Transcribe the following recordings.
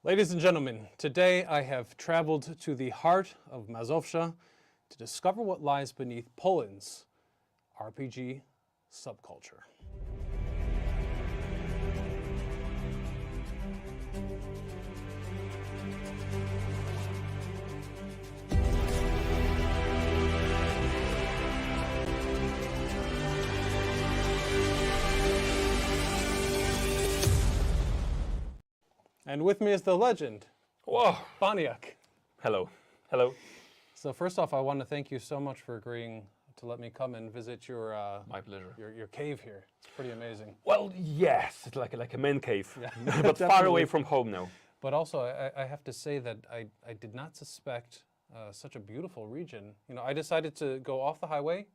Ladies and gentlemen, today I have traveled to the heart of Mazovsha to discover what lies beneath Poland's RPG subculture. And with me is the legend, Whoa! Baniak. Hello. Hello. So first off, I want to thank you so much for agreeing to let me come and visit your My pleasure. your cave here. It's pretty amazing. Well, yes, it's like a man cave, Yeah, but far definitely. away from home now. But also, I have to say that I did not suspect such a beautiful region. You know, I decided to go off the highway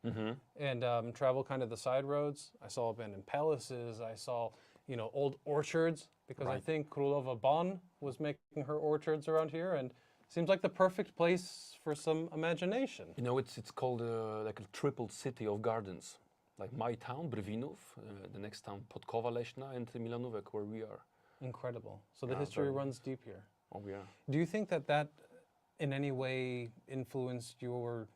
and travel kind of the side roads. I saw abandoned palaces. I saw, you know, old orchards, because I Right. think Królova Bon was making her orchards around here, and seems like the perfect place for some imagination. You know, it's called like a triple city of gardens. Like my town, Brwinów, the next town, Podkowa Leśna, and Milanówek, where we are. Incredible. So the Yeah, history very runs deep here. Oh, yeah. Do you think that that in any way influenced your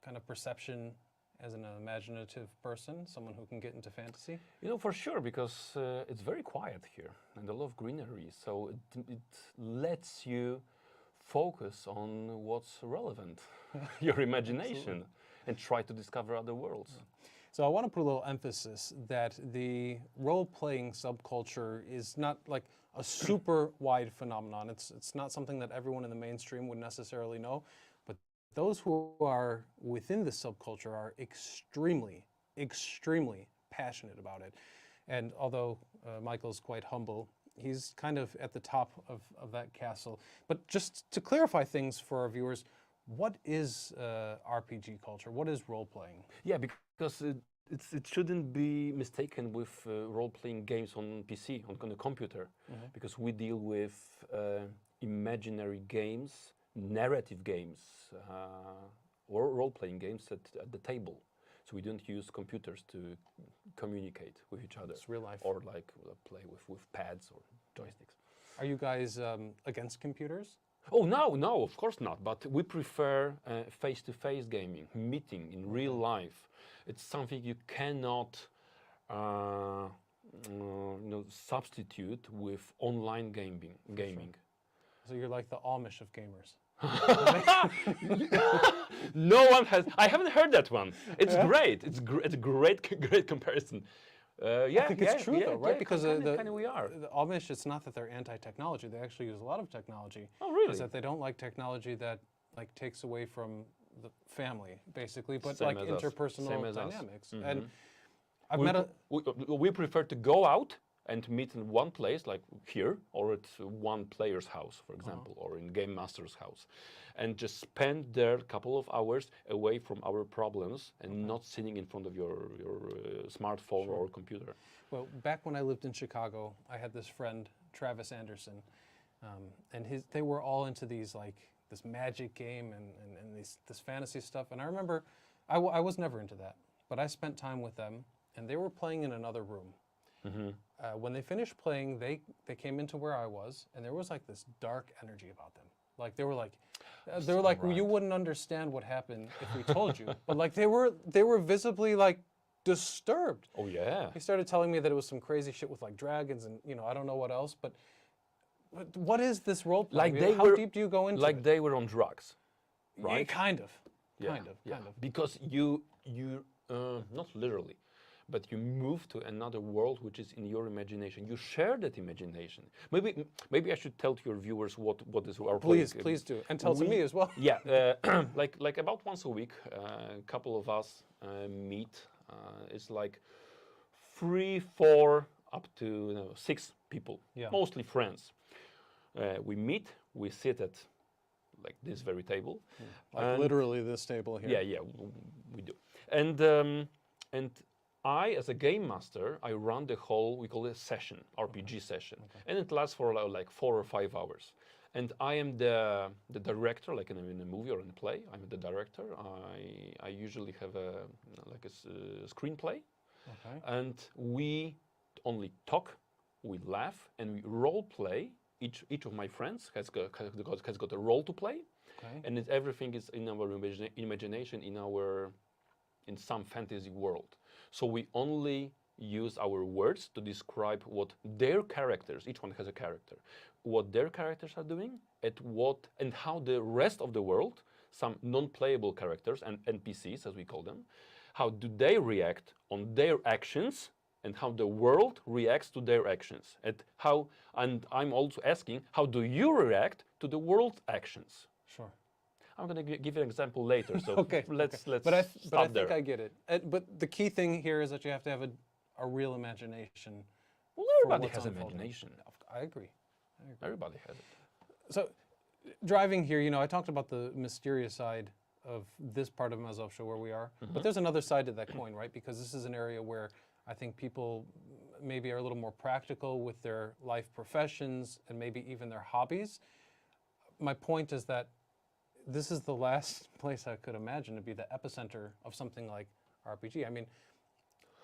kind of perception as an imaginative person, someone who can get into fantasy? You know, for sure, because it's very quiet here and a lot of greenery. So it lets you focus on what's relevant, your imagination, and try to discover other worlds. So I want to put a little emphasis that the role-playing subculture is not like a super wide phenomenon. It's not something that everyone in the mainstream would necessarily know, but those who are within the subculture are extremely, extremely passionate about it. And although Michael's quite humble, he's kind of at the top of that castle. But just to clarify things for our viewers, what is RPG culture? What is role-playing? Yeah, because it shouldn't be mistaken with role-playing games on PC, on the computer, because we deal with imaginary games, narrative games, or role-playing games at the table. So we don't use computers to communicate with each other. It's real life. Or like play with pads or joysticks. Are you guys against computers? Oh, no, of course not. But we prefer face-to-face gaming, meeting in real life. It's something you cannot substitute with online gaming. Sure. So you're like the Amish of gamers. No one has. I haven't heard that one. It's great. It's a great comparison. Yeah, I think it's true though, right? Because kinda we are. The Amish, it's not that they're anti-technology. They actually use a lot of technology. Oh, really? It's that they don't like technology that like takes away from the family, basically, but Same like as us. interpersonal Same as us. dynamics. And I've met we prefer to go out and meet in one place, like here, or at one player's house, for example, or in game master's house, and just spend there a couple of hours away from our problems and not sitting in front of your smartphone or computer. Well, back when I lived in Chicago, I had this friend, Travis Anderson, and they were all into these like this magic game and this fantasy stuff. And I remember, I was never into that, but I spent time with them, and they were playing in another room. When they finished playing, they came into where I was, and there was like this dark energy about them. Like they were like, well, you wouldn't understand what happened if we told you. But like they were visibly like disturbed. Oh yeah. He started telling me that it was some crazy shit with like dragons and I don't know what else. But what is this role play? Like how deep do you go into it? Like they were on drugs, right? Yeah, kind of. Yeah, Kind of. Because you not literally, but you move to another world which is in your imagination. You share that imagination. Maybe I should tell to your viewers what is our Please do, and tell to me as well. Yeah, like about once a week, a couple of us meet. It's like 3, 4, up to 6 people, mostly friends. We meet. We sit at like this very table. Like literally this table here. Yeah, we do. And I, as a game master, I run the whole, we call it session, RPG session. And it lasts for like 4 or 5 hours. And I am the director, like in a movie or in a play. I'm the director. I usually have a screenplay. And we only talk, we laugh, and we role play each of my friends has got a role to play, Okay. and everything is in our imagination, in some fantasy world. So we only use our words to describe what their characters, each one has a character, what their characters are doing, and how the rest of the world, some non-playable characters and NPCs as we call them, how do they react on their actions, and how the world reacts to their actions, and I'm also asking, how do you react to the world's actions? Sure. I'm going to give you an example later, so Okay. let's But I stop there. think I get it. But the key thing here is that you have to have a real imagination. Well, for everybody what's has unfolding. imagination. I agree. Everybody has it. So, driving here, I talked about the mysterious side of this part of Mazovsha where we are, but there's another side to that coin, right? Because this is an area where I think people maybe are a little more practical with their life professions and maybe even their hobbies. My point is that this is the last place I could imagine to be the epicenter of something like RPG. I mean,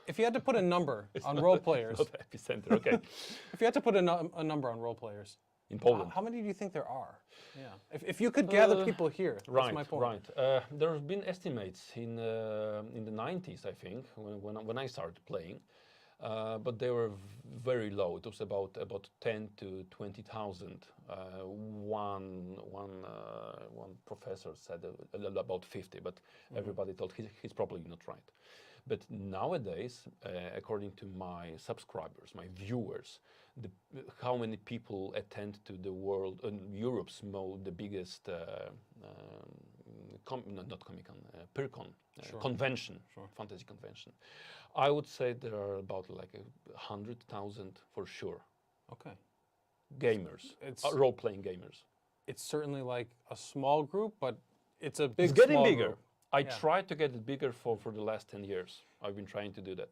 if you had to put a number on role players, Not epicenter, okay. if you had to put a number on role players, In Poland. how many do you think there are? Yeah. If you could gather people here, that's my point. Right. There have been estimates in the 90s, I think, when I started playing, but they were very low. It was about 10 to 20,000. One professor said about 50, but everybody thought he's probably not right. But nowadays, according to my subscribers, my viewers, how many people attend to the world, Europe's the biggest, not Comic-Con, PyrCon convention, fantasy convention. I would say there are about like 100,000 for sure. Okay. Gamers, It's role-playing gamers. It's certainly like a small group, but it's a big. It's getting small bigger. Group. I tried to get it bigger for the last 10 years. I've been trying to do that.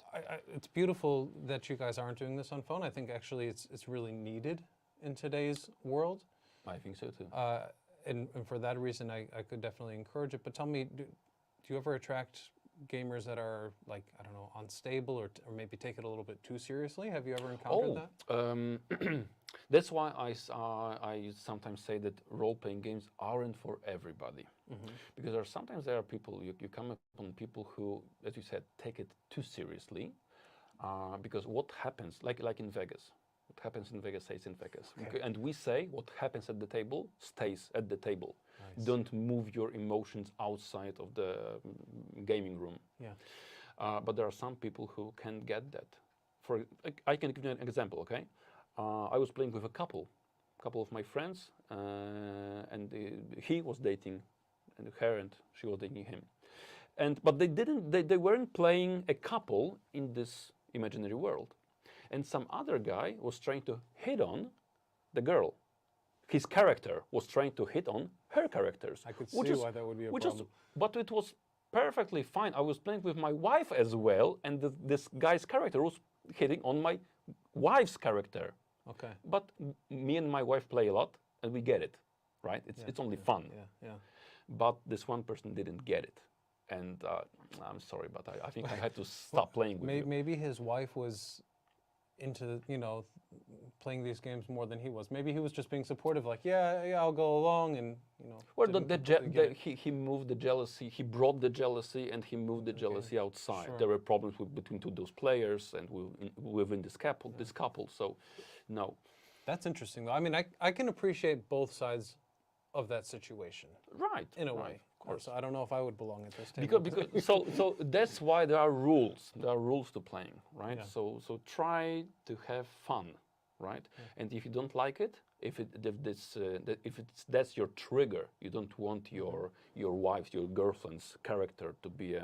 It's beautiful that you guys aren't doing this on phone. I think actually it's really needed in today's world. I think so too. And for that reason, I could definitely encourage it. But tell me, do you ever attract gamers that are like, I don't know, unstable or maybe take it a little bit too seriously? Have you ever encountered that? That's why I sometimes say that role-playing games aren't for everybody. Because sometimes there are people, you come upon people who, as you said, take it too seriously. Because what happens, like in Vegas, what happens in Vegas stays in Vegas. Okay. And we say what happens at the table stays at the table. Nice. Don't move your emotions outside of the gaming room. Yeah. But there are some people who can get that. I can give you an example, okay? I was playing with a couple of my friends, and he was dating her, and she was dating him. But they weren't playing a couple in this imaginary world. And some other guy was trying to hit on the girl. His character was trying to hit on her characters. I could see why that would be a problem. But it was perfectly fine. I was playing with my wife as well, and this guy's character was hitting on my wife's character. Okay. But me and my wife play a lot, and we get it, right? It's only fun. Yeah. But this one person didn't get it, and I'm sorry, but I think I had to stop playing with you. Maybe his wife was into playing these games more than he was. Maybe he was just being supportive, like yeah, I'll go along, and Well, he moved the jealousy. He brought the jealousy, and he moved the jealousy outside. Sure. There were problems between those players and within this couple. So, no. That's interesting, though. I mean, I can appreciate both sides of that situation. Right. In a right, way. Of course. So I don't know if I would belong at this table. Because so that's why there are rules. There are rules to playing, right? Yeah. So try to have fun, right? Yeah. And if you don't like it, if that's your trigger, you don't want your wife's, your girlfriend's character to be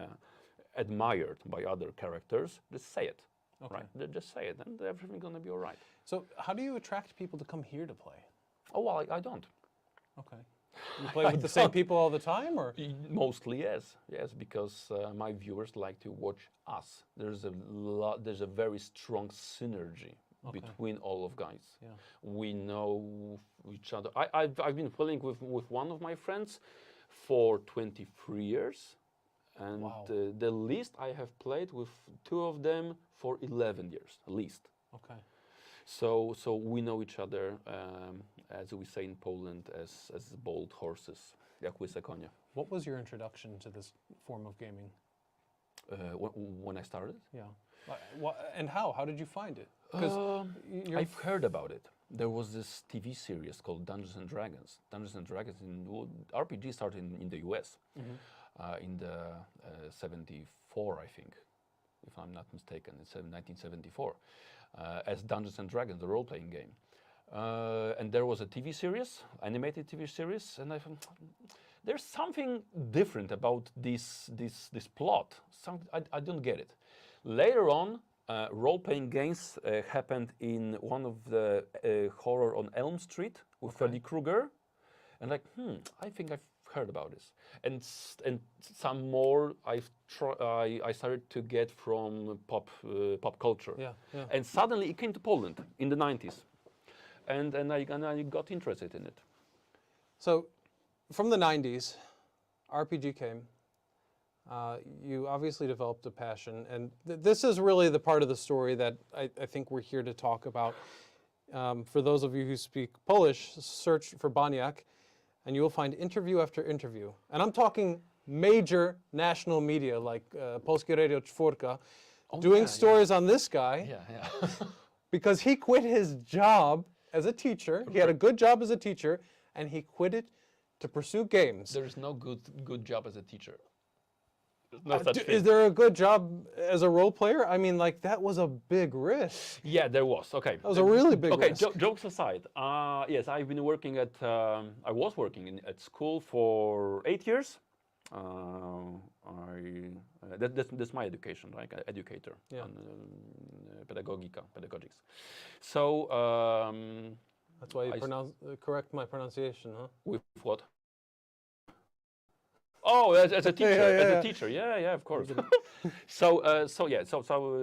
admired by other characters, just say it, Okay. right? Just say it, and everything's gonna be all right. So how do you attract people to come here to play? Oh well, I don't. Okay. You play with the same people all the time, or? Mostly yes, because my viewers like to watch us. There's a very strong synergy between all of guys. Yeah. We know each other. I've been playing with one of my friends for 23 years, and Wow. The least I have played with two of them for 11 years, at least. Okay. So we know each other, as we say in Poland, as bold horses, jak łyse konie. What was your introduction to this form of gaming? When I started? Yeah. And how? How did you find it? Because I've heard about it. There was this TV series called Dungeons and Dragons. Dungeons and Dragons RPG started in the US in the 74, I think, if I'm not mistaken. It's 1974 as Dungeons and Dragons, the role-playing game. And there was a TV series, animated TV series, and I thought, there's something different about this plot. I don't get it. Later on, role-playing games happened in one of the horror on Elm Street with Freddy Krueger, and I think I've heard about this. And some more I started to get from pop culture. Yeah, yeah. And suddenly it came to Poland in the 90s, and I got interested in it. So, from the 90s, RPG came. You obviously developed a passion, and this is really the part of the story that I think we're here to talk about. For those of you who speak Polish, search for Baniak, and you will find interview after interview. And I'm talking major national media like Polskie Radio Czwórka, doing stories on this guy because he quit his job as a teacher. He had a good job as a teacher, and he quit it to pursue games. There is no good job as a teacher. No such thing. Is there a good job as a role player? I mean, like, that was a big risk. Yeah, there was. Okay. That was a really big risk. Okay, jokes aside. Yes, I've been working at, I was working at school for 8 years. That's my education, right? Educator. Yeah. Pedagogics. So. That's why you correct my pronunciation, huh? With what? Oh, as a teacher, Yeah. as a teacher, yeah, of course. So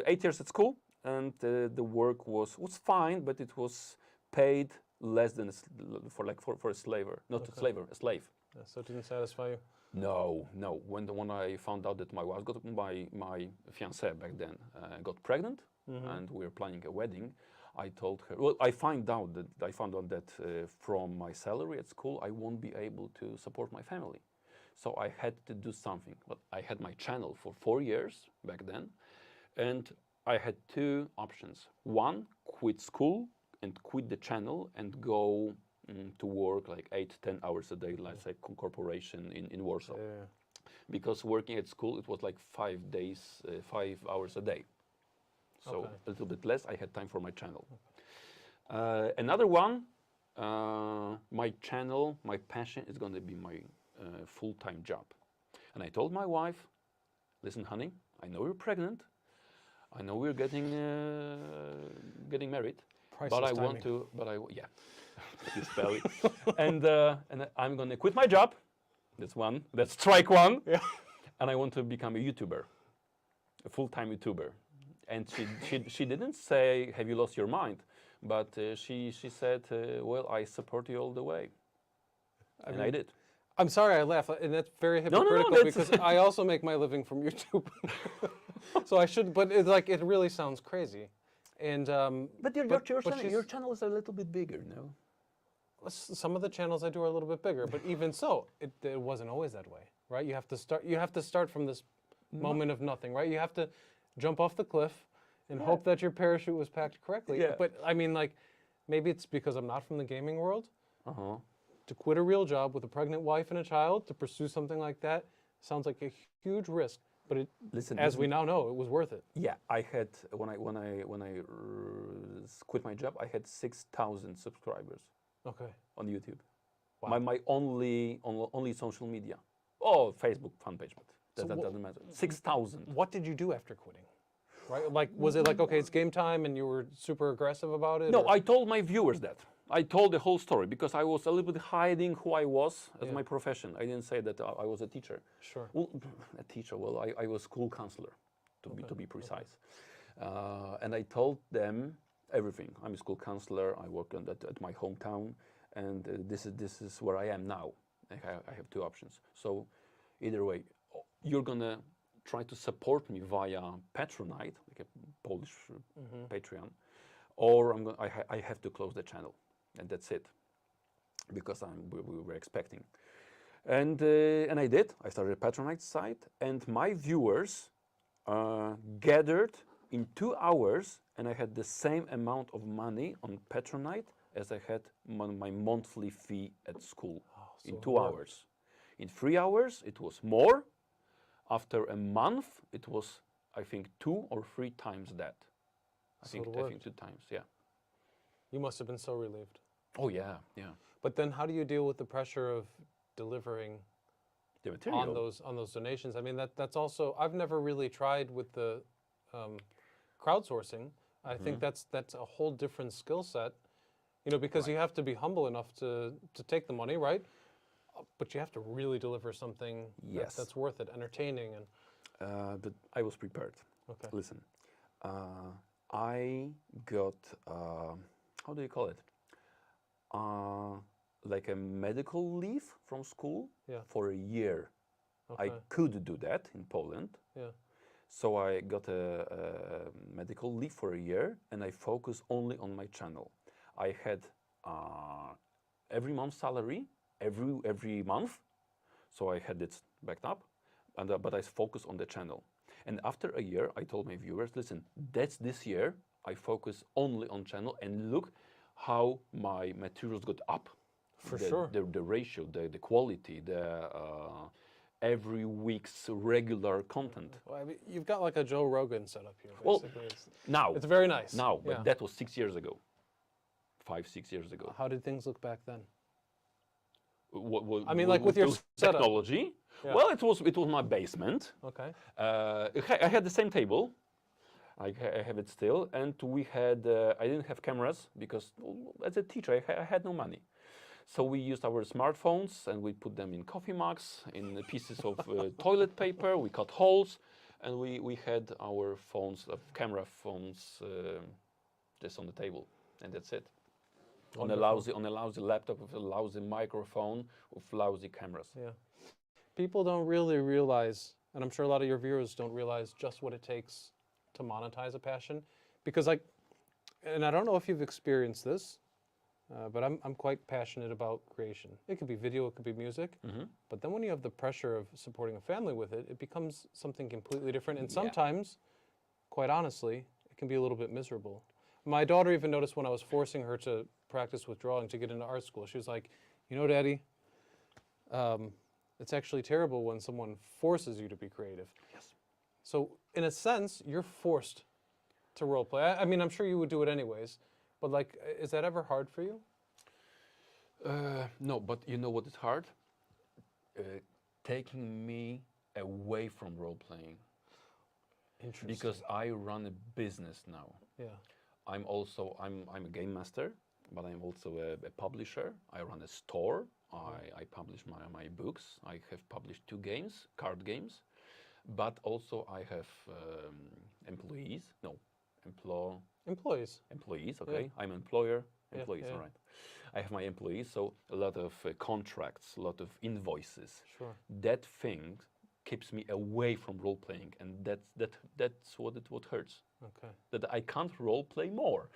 8 years at school, and the work was fine, but it was paid less than for a slaver, not a slaver, a slave. Yeah, so it didn't satisfy you. No. When I found out that my wife my fiancée back then got pregnant, and we were planning a wedding, I told her. Well, I found out that from my salary at school, I won't be able to support my family. So I had to do something. But I had my channel for 4 years back then, and I had two options. One, quit school and quit the channel and go to work like 8-10 hours a day, like a corporation in Warsaw. Yeah. Because working at school, it was like 5 days, 5 hours a day. So a little bit less, I had time for my channel. Another one, my channel, my passion is going to be my full-time job. And I told my wife, listen, honey, I know you're pregnant. I know we're getting married. Priceless but I timing. want to, this belly. and I'm going to quit my job. That's one. That's strike one. Yeah. And I want to become a YouTuber, a full-time YouTuber. And she didn't say, have you lost your mind? But she said, well, I support you all the way. I did. I'm sorry I laugh, and that's very No, hypocritical that's because I also make my living from YouTube. So I should, but it's like, it really sounds crazy. And But your channel is a little bit bigger, no? some of the channels I do are a little bit bigger, but even so, it wasn't always that way, right? You have to start from this moment of nothing, right? You have to jump off the cliff and hope that your parachute was packed correctly. Yeah. But I mean, like, maybe it's because I'm not from the gaming world. Uh-huh. To quit a real job with a pregnant wife and a child to pursue something like that sounds like a huge risk. But as we now know, it was worth it. Yeah, I had when I quit my job, I had 6,000 subscribers. Okay. On YouTube. Wow. My only social media. Oh, Facebook fan page, but that doesn't matter. 6,000. What did you do after quitting? Right? Like, was it like, okay, it's game time, and you were super aggressive about it? No, or? I told my viewers that. I told the whole story because I was a little bit hiding who I was as my profession. I didn't say that I was a teacher. Sure. Well, a teacher. Well, I was school counselor, to be precise. And I told them everything. I'm a school counselor. I work at my hometown, and this is where I am now. I have two options. So, either way, you're gonna try to support me via Patronite, like a Polish Patreon, or I have to close the channel, and that's it, because we were expecting. And I did. I started a Patronite site, and my viewers gathered in 2 hours, and I had the same amount of money on Patronite as I had my monthly fee at school in so 2 it worked. hours. In 3 hours, it was more. After a month, it was, I think, 2 or 3 times that. I So it think worked. 2 times, yeah. You must have been so relieved. Oh, yeah, yeah. But then how do you deal with the pressure of delivering The material. on those donations? I mean, that's also, I've never really tried with the crowdsourcing. I think that's a whole different skill set, you know, because you have to be humble enough to take the money, right? But you have to really deliver something Yes. that's worth it, entertaining. And But I was prepared. okay. Listen, I got, how do you call it? Like a medical leave from school Yeah. for a year. I Okay. could do that in Poland. Yeah. So I got a medical leave for a year, and I focused only on my channel. I had every month salary, every month, so I had it backed up, and but I focused on the channel. And after a year, I told my viewers, listen, that's this year. I focus only on channel, and look how my materials got up. For sure. The ratio, the quality, the every week's regular content. Well, I mean, you've got like a Joe Rogan setup here. Well, Basically, now it's very nice. Now, but Yeah. that was 6 years ago, 5, 6 years ago. How did things look back then? What, I mean, like with your those setup. technology. Yeah. Well, it was my basement. Okay. I had the same table. I have it still, and we had. I didn't have cameras because, as a teacher, I had no money. So we used our smartphones, and we put them in coffee mugs, in pieces of toilet paper. We cut holes, and we had our phones, camera phones, just on the table, and that's it. On a lousy laptop with a lousy microphone with lousy cameras. Yeah. People don't really realize, and I'm sure a lot of your viewers don't realize just what it takes to monetize a passion, because and I don't know if you've experienced this, but I'm quite passionate about creation. It could be video, it could be music, but then when you have the pressure of supporting a family with it, it becomes something completely different, and sometimes, quite honestly, it can be a little bit miserable. My daughter even noticed when I was forcing her to practice with drawing to get into art school. She was like, you know, Daddy, it's actually terrible when someone forces you to be creative. Yes. So in a sense, you're forced to role play. I mean, I'm sure you would do it anyways, but like, is that ever hard for you? No, but you know what is hard? Taking me away from role playing. Interesting. Because I run a business now. Yeah. I'm a game master, but I'm also a publisher. I run a store. I publish my books. I have published 2 games, card games, but also I have employees. No, Employees. employees. Okay, Yeah. I'm employer. Yeah, Employees, yeah. all right. I have my employees, so a lot of contracts, a lot of invoices. Sure. That thing keeps me away from role playing, and that's what hurts. Okay. That I can't role play more.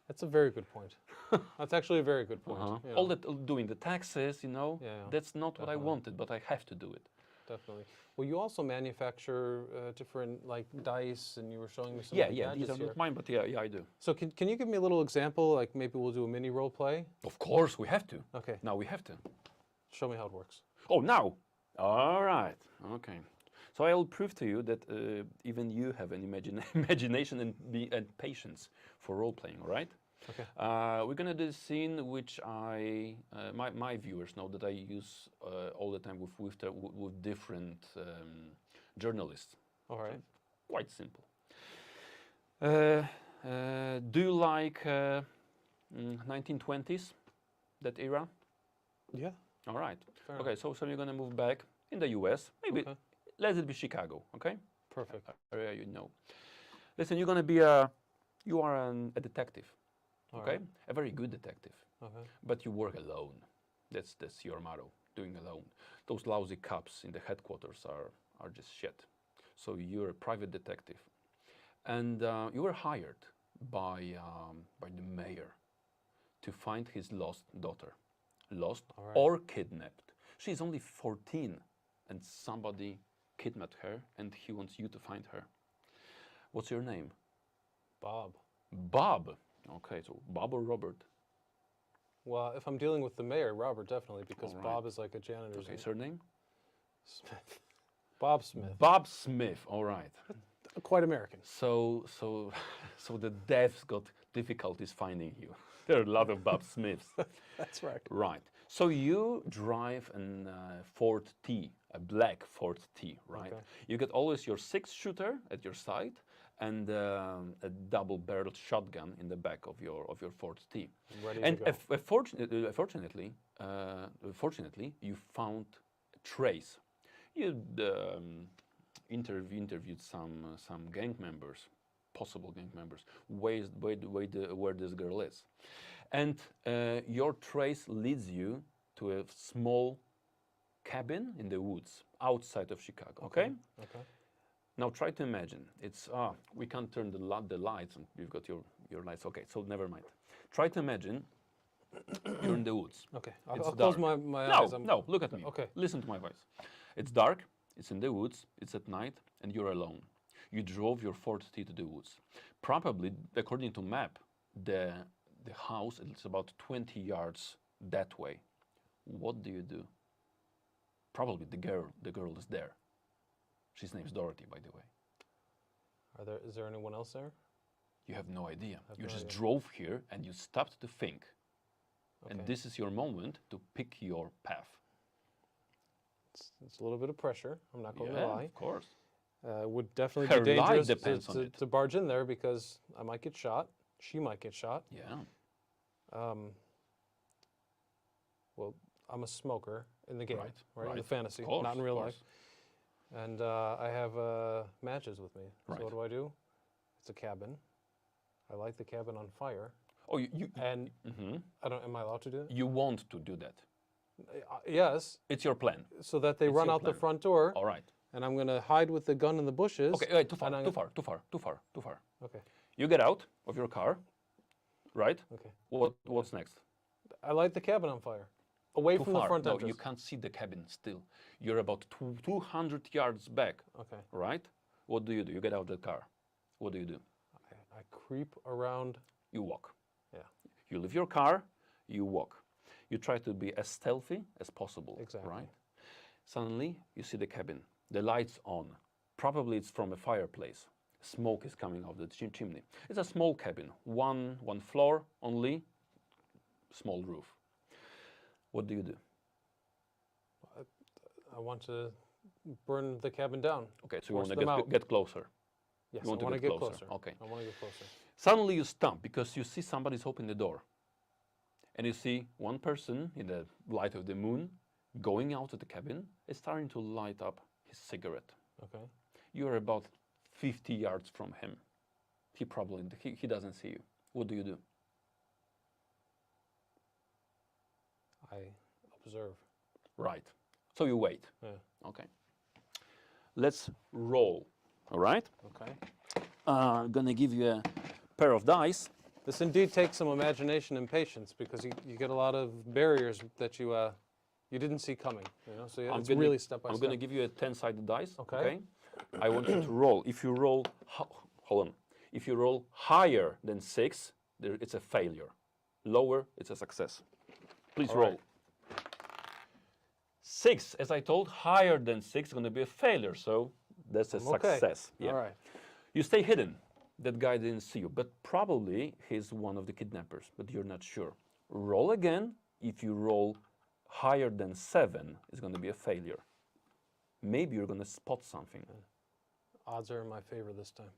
That's a very good point. That's actually a very good point. You know. All that doing the taxes, you know, Yeah, that's not what I definitely. wanted, but I have to do it. Definitely. Well, you also manufacture different like dice, and you were showing me some Yeah, of the yeah, these gadgets are here. not mine, but yeah, I do. So can you give me a little example? Like maybe we'll do a mini role play. Of course, we have to. Okay. Now we have to. Show me how it works. Oh, now. All right. Okay. So I will prove to you that even you have an imagination and patience for role playing. All right. Okay. We're gonna do a scene which my viewers know that I use all the time with different journalists. All right. Quite simple. Do you like 1920s, that era? Yeah. All right. Fair Okay, so you're gonna move back in the U.S. Maybe Okay. let it be Chicago. Okay. Perfect. Area you know. Listen, you're gonna be you are a detective. All Okay, right. a very good detective. Okay. But you work alone. That's your motto. Doing alone. Those lousy cops in the headquarters are just shit. So you're a private detective, and you were hired by the mayor to find his lost daughter, lost All right. or kidnapped. She's only 14, and somebody kidnapped her, and he wants you to find her. What's your name? Bob. Bob. Okay, so Bob or Robert? Well, if I'm dealing with the mayor, Robert, definitely, because All right. Bob is like a janitor's Okay, name. surname? Smith. Bob Smith. Bob Smith. All right. Quite American. So the devs got difficulties finding you. There are a lot of Bob Smiths. That's right. Right. So you drive a Ford T, a black Ford T, right? Okay. You get always your 6-shooter at your side and a double-barreled shotgun in the back of your Ford T. Ready And to go. fortunately, you found a trace. You interviewed some gang members, possible gang members, where this girl is, and your trace leads you to a small cabin in the woods outside of Chicago. Okay. Okay. Now try to imagine. It's we can't turn the lights, and you've got your lights. Okay, so never mind. Try to imagine you're in the woods. Okay. It's I'll close dark. my No, eyes. no, look at me. Okay. Listen to my voice. It's dark, it's in the woods, it's at night, and you're alone. You drove your Ford T to the woods. Probably, according to map, the house is about 20 yards that way. What do you do? Probably the girl is there. She's name's Dorothy, by the way. Is there anyone else there? You have no idea. have You no just idea. drove here and you stopped to think. And Okay. this is your moment to pick your path. It's a little bit of pressure. I'm not going to lie. Of course. Would definitely Her be life dangerous depends on it. to barge in there because I might get shot. She might get shot. Yeah. Well, I'm a smoker in the game, Right, In the right. fantasy, Of course, not in real of life. course. And I have matches with me. Right. So what do? It's a cabin. I light the cabin on fire. Oh, you And mhm. am I allowed to do that? You want to do that. Yes, It's your plan. so that they It's run your out the plan. front door, All right. and I'm going to hide with the gun in the bushes. Okay, wait, too far, and I'm too gonna- far, too far, too far. Okay, You get out of your car, right? okay. What's next? I light the cabin on fire, away Too from far. the front No, entrance. you can't see the cabin still. You're about 200 yards back, Okay, right? What do? You get out of the car. What do? I creep around. You walk. Yeah, You leave your car, you walk. You try to be as stealthy as possible, Exactly. right? Suddenly, you see the cabin. The light's on. Probably it's from a fireplace. Smoke is coming out of the chimney. It's a small cabin, one floor only, small roof. What do you do? I want to burn the cabin down. Okay, so you Force want them to out. get closer. Yes, You want I to want to get get closer. closer. Okay. I want to get closer. Suddenly you stop because you see somebody's opening the door. And you see one person in the light of the moon going out of the cabin is starting to light up his cigarette. Okay. You're about 50 yards from him. He doesn't see you. What do? I observe. Right. So you wait. Yeah. Okay. Let's roll. All right. Okay. I'm gonna give you a pair of dice. This indeed takes some imagination and patience because you get a lot of barriers that you didn't see coming. So it's really step by I'm step. gonna give you a 10-sided dice. Okay. I want you to roll. If you roll, hold on. If you roll higher than 6, it's a failure. Lower, it's a success. Please All roll. right. 6, as I told, higher than 6 is going to be a failure. So that's a Okay. success. Yeah. All right. You stay hidden. That guy didn't see you, but probably he's one of the kidnappers, but you're not sure. Roll again. If you roll higher than 7, it's going to be a failure. Maybe you're going to spot something. Odds are in my favor this time.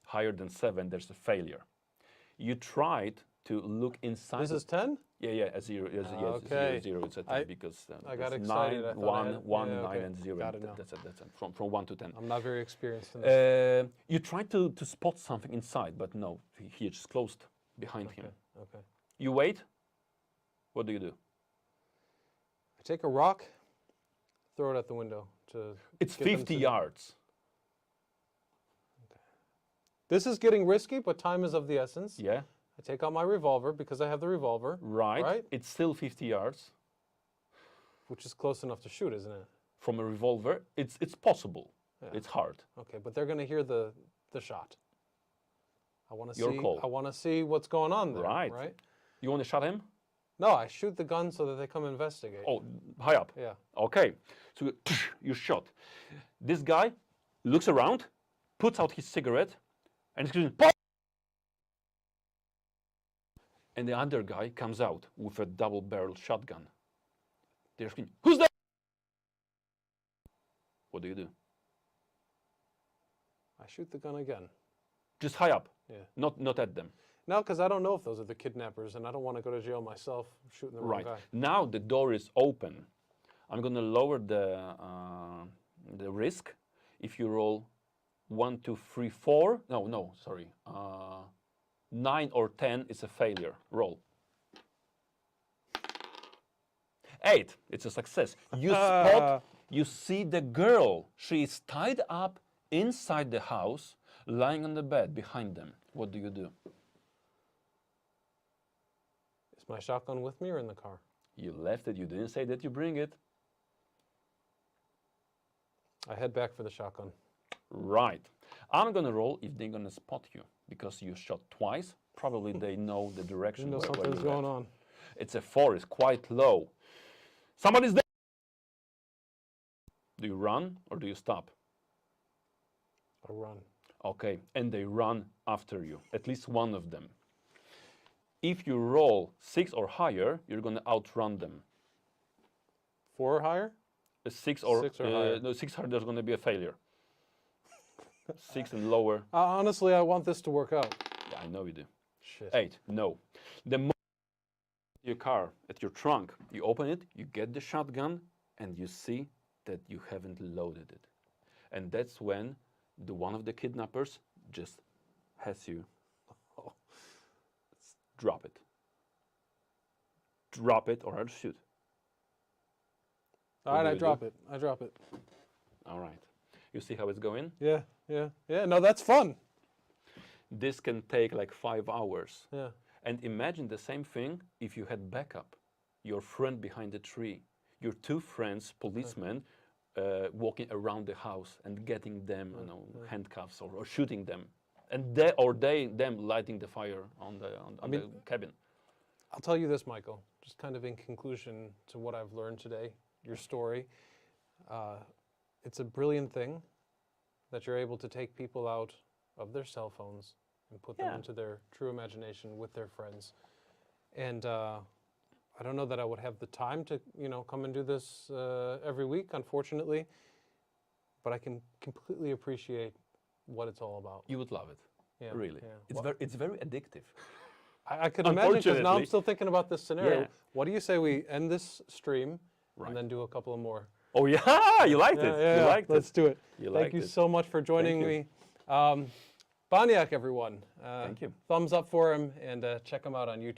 Higher than 7, there's a failure. You tried to look inside. This is 10? Yeah, a zero. Yes, Okay. zero. It's a 10 because I got there's excited. I 9, thought I 1, had- 1, yeah, 9, okay. and 0. Got it now. That's it. From 1 to 10. I'm not very experienced in this. You tried to spot something inside, but no, he just closed behind him. Okay. You wait. What do? I take a rock, throw it at the window to. It's get them 50 to- yards. This is getting risky, but time is of the essence. Yeah. I take out my revolver because I have the revolver. Right. Right? It's still 50 yards. Which is close enough to shoot, isn't it? From a revolver, it's possible. Yeah. It's hard. Okay, but they're going to hear the shot. I want to Your see. call. I want to see what's going on there. Right. Right. You want to shot him? No, I shoot the gun so that they come investigate. Oh, high up. Yeah. Okay. So you shot. This guy looks around, puts out his cigarette, and screams, "Pop!" And the other guy comes out with a double-barreled shotgun. They're screaming, "Who's that?" What do? I shoot the gun again. Just high up. Yeah. Not at them. No, because I don't know if those are the kidnappers, and I don't want to go to jail myself shooting the wrong Right. guy. Now the door is open. I'm going to lower the risk. If you roll 1, 2, 3, 4. No, sorry. 9 or 10 is a failure. Roll. 8. It's a success. You spot. You see the girl. She is tied up inside the house, lying on the bed behind them. What do you do? Is my shotgun with me or in the car? You left it. You didn't say that you bring it. I head back for the shotgun. Right. I'm going to roll if they're going to spot you because you shot twice. Probably they know the direction. You know where something's you're going at. on. It's a 4. It's quite low. Somebody's there. Do you run or do you stop? I run. Okay. And they run after you. At least one of them. If you roll 6 or higher, you're going to outrun them. 4 or higher? 6 or, 6 or higher. No, 6 higher, there's going to be a failure. 6 and lower. Honestly, I want this to work out. Yeah, I know you do. Shit. 8, no. The moment your car at your trunk, you open it, you get the shotgun, and you see that you haven't loaded it. And that's when one of the kidnappers just has you. Drop it. Drop it or I'll shoot. All right, do I you drop do? it. I drop it. All right. You see how it's going? Yeah, yeah, yeah. No, that's fun. This can take like 5 hours. Yeah. And imagine the same thing if you had backup. Your friend behind the tree, your 2 friends, policemen, walking around the house and getting them, handcuffs or shooting them, and them lighting the fire on the cabin. I'll tell you this, Michael, just kind of in conclusion to what I've learned today, your story. It's a brilliant thing that you're able to take people out of their cell phones and put them into their true imagination with their friends. And I don't know that I would have the time to, come and do this every week, unfortunately, but I can completely appreciate what it's all about. You would love it, Yeah, really. yeah. It's very addictive. I could imagine, because now I'm Unfortunately. still thinking about this scenario. Yeah. What do you say we end this stream Right. and then do a couple of more? Oh yeah, you liked it. Yeah, You liked let's it. do it. You Thank liked you it. so much for joining you. me. Baniak, everyone. Thank you. Thumbs up for him and check him out on YouTube.